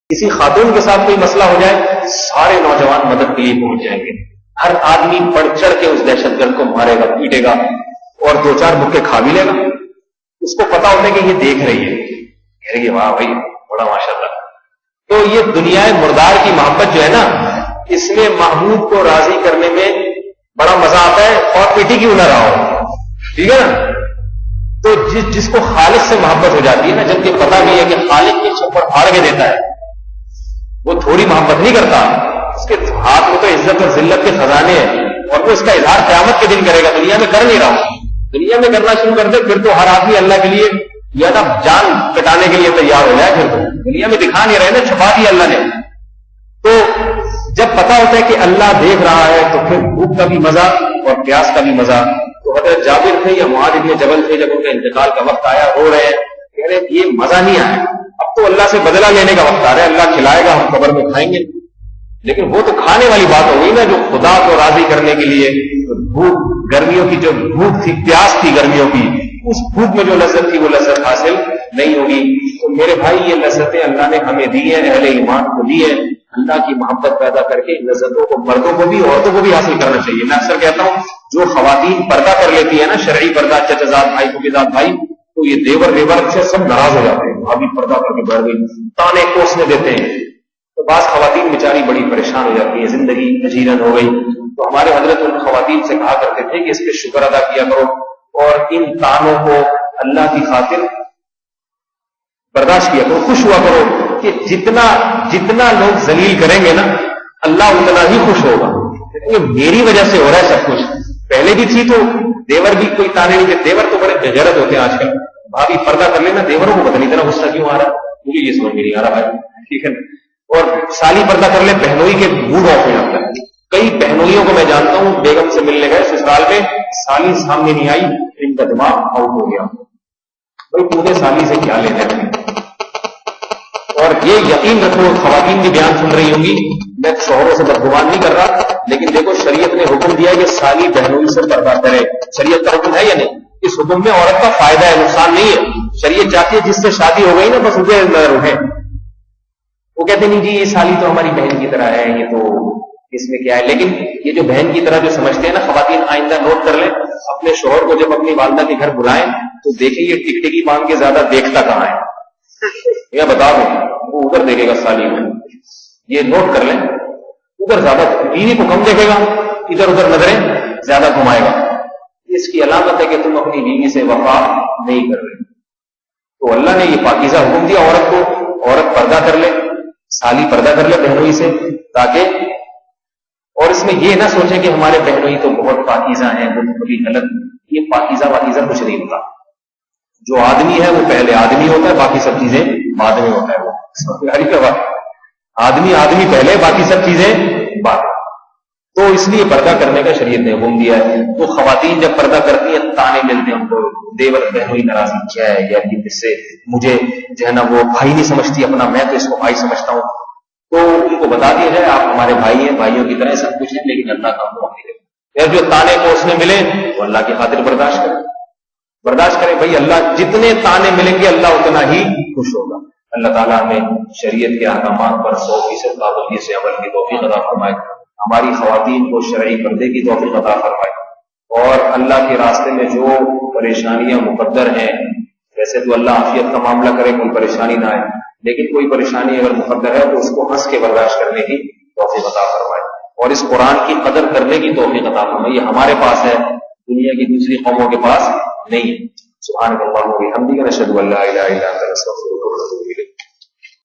کسی خاتون کے ساتھ کوئی مسئلہ ہو جائے سارے نوجوان مدد کے لیے پہنچ جائیں گے، ہر آدمی بڑھ چڑھ کے اس دہشت گرد کو مارے گا، پیٹے گا اور 2-4 بکے کھا بھی لے گا. اس کو پتا ہوتا ہے کہ یہ دیکھ رہی ہے، کہہ رہی ہے واہ بھائی بڑا ماشاءاللہ. تو یہ دنیا مردار کی محبت جو ہے نا، اس میں محبوب کو راضی کرنے میں بڑا مزہ آتا ہے، اور پیٹی کیوں نہ رہا ہو، ٹھیک ہے نا. تو جس کو خالق سے محبت ہو جاتی ہے نا، جب یہ پتا بھی ہے کہ خالق کے چھپر پھاڑ کے دیتا ہے، وہ تھوڑی محبت نہیں کرتا، اس کے ہاتھ میں تو عزت اور ذلت کے خزانے ہیں، اور وہ اس کا اظہار قیامت کے دن کرے گا. دنیا میں کر نہیں رہا ہوں، دنیا میں کرنا شروع کر دے پھر تو ہر آدمی اللہ کے لیے یا نا جان کٹانے کے لیے تیار ہو جائے. پھر تو دنیا میں دکھا نہیں رہے نا، چھپا دیا اللہ نے. تو جب پتا ہوتا ہے کہ اللہ دیکھ رہا ہے تو پھر بھوک کا بھی مزہ اور پیاس کا بھی مزہ. تو حضرت جابر تھے یا معاذ ابن جبل تھے، جب ان کا انتقال کا وقت آیا رو رہے ہیں، کہہ رہے یہ مزہ نہیں آیا، اب تو اللہ سے بدلہ لینے کا وقت آ رہا ہے، اللہ کھلائے گا ہم قبر میں کھائیں گے. لیکن وہ تو کھانے والی بات ہو گئی نا، جو خدا کو راضی کرنے کے لیے بھوک، گرمیوں کی جو بھوک تھی، پیاس تھی گرمیوں کی، اس بھوک میں جو لذت تھی وہ لذت حاصل نہیں ہوگی. تو میرے بھائی یہ لذتیں اللہ نے ہمیں دی ہیں، اہل ایمان کو دی ہیں. اللہ کی محبت پیدا کر کے لذتوں کو مردوں کو بھی عورتوں کو بھی حاصل کرنا چاہیے. میں اکثر کہتا ہوں جو خواتین پردہ کر لیتی ہے نا، شرعی پردہ، چچا زاد بھائی کو زاد بھائی، تو یہ دیور ریور سے سب ناراض ہو جاتے ہیں، ابھی پردہ کر کے بیٹھ گئی، تانے کوسنے دیتے ہیں. تو بعض خواتین بیچاری بڑی پریشان ہو جاتی ہیں، زندگی اجیرن ہو گئی. تو ہمارے حضرت ان خواتین سے کہا کرتے تھے کہ اس پہ شکر ادا کیا کرو اور ان تانوں کو اللہ کی خاطر برداشت کیا کرو، خوش ہوا کرو کہ جتنا لوگ ذلیل کریں گے نا، اللہ اتنا ہی خوش ہوگا. میری وجہ سے ہو رہا ہے سب کچھ. پہلے بھی تھی تو دیور بھی کوئی تانے نہیں دیتے. دیور تو بڑے غیرت ہوتے ہیں آج کل. بھابھی پردہ کر لینا، دیوروں کو پتہ نہیں اتنا غصہ کیوں آ رہا ہے، مجھے یہ سمجھ میں نہیں آ رہا بھائی، ٹھیک ہے. اور سالی پردہ کر لے، بہنوئی کے موڈ آف ہو جاتا ہے. کئی بہنوئیوں کو میں جانتا ہوں، بیگم سے ملنے گئے سسرال میں، سالی سامنے نہیں آئی، ان کا دماغ آؤٹ ہو گیا. بھائی پورے سالی سے کیا لینا ہے. اور یہ یقین رکھو، خواتین بھی بیان سن رہی ہوں گی، میں شوہروں سے بدگمان نہیں کر رہا، لیکن دیکھو شریعت نے حکم دیا کہ سالی بہنوئی سے پردہ کرے. شریعت کا حکم ہے یا نہیں؟ اس حکم میں عورت کا فائدہ ہے، نقصان نہیں ہے. شریعت چاہتی ہے جس سے شادی ہو گئی نا بس اسے نظر اٹھے. وہ کہتے نہیں جی یہ سالی تو ہماری بہن کی طرح ہے، یہ تو اس میں کیا ہے. لیکن یہ جو بہن کی طرح جو سمجھتے ہیں نا خواتین، آئندہ نوٹ کر لیں، اپنے شوہر کو جب اپنی والدہ کے گھر بلائیں تو دیکھیں یہ ٹکٹکی باندھ کے زیادہ دیکھتا کہاں ہے. یا بتا دوں وہ ادھر دیکھے گا سالی میں، یہ نوٹ کر لیں. ادھر زیادہ بیوی کو کم دیکھے گا، ادھر ادھر نظریں زیادہ گھمائے گا. اس کی علامت ہے کہ تم اپنی بیوی سے وفا نہیں کر رہے. تو اللہ نے یہ پاکیزہ حکم دیا عورت کو، عورت پردہ کر لے، سالی پردہ کر لے بہنوئی سے، تاکہ اور اس میں یہ نہ سوچیں کہ ہمارے بہنوئی تو بہت پاکیزہ ہیں، وہ کبھی غلط. یہ پاکیزہ کچھ نہیں ہوتا. جو آدمی ہے وہ پہلے آدمی ہوتا ہے، باقی سب چیزیں بعد میں ہوتا ہے. وہ آدمی پہلے، باقی سب چیزیں بعد. تو اس لیے پردہ کرنے کا شریعت نے حکم دیا ہے. تو خواتین جب پردہ کرتی ہیں تانے ملتے ہیں ان کو، دیور بہنوئی ناراضی کیا ہے یار، اس سے مجھے جو ہے نا وہ بھائی نہیں سمجھتی اپنا، میں تو اس کو بھائی سمجھتا ہوں. تو ان کو بتا دیا جائے آپ ہمارے بھائی ہیں، بھائیوں کی طرح سب کچھ ہے، لیکن اللہ کا حکم نہیں ہے. پھر جو تانے کو اس میں ملے وہ اللہ کی خاطر برداشت کریں. بھائی اللہ جتنے تانے ملیں گے اللہ اتنا ہی خوش ہوگا. اللہ تعالیٰ ہمیں شریعت کے احکامات پر 100% پابندی سے عمل کی توفیق عطا فرمائے. ہماری خواتین کو شرعی پردے کی توفیق عطا فرمائے. اور اللہ کے راستے میں جو پریشانیاں مقدر ہیں، ویسے تو اللہ عافیت کا معاملہ کرے، کوئی پریشانی نہ آئے، لیکن کوئی پریشانی اگر مقدر ہے تو اس کو ہنس کے برداشت کرنے کی توفیق عطا فرمائے. اور اس قرآن کی قدر کرنے کی توفیق عطا فرمائے. یہ ہمارے پاس ہے، دنیا کی دوسری قوموں کے پاس نہیں. سبحانک اللہم و بحمدک، نشہد ان لا الہ الا انت، نستغفرک و نتوب الیک.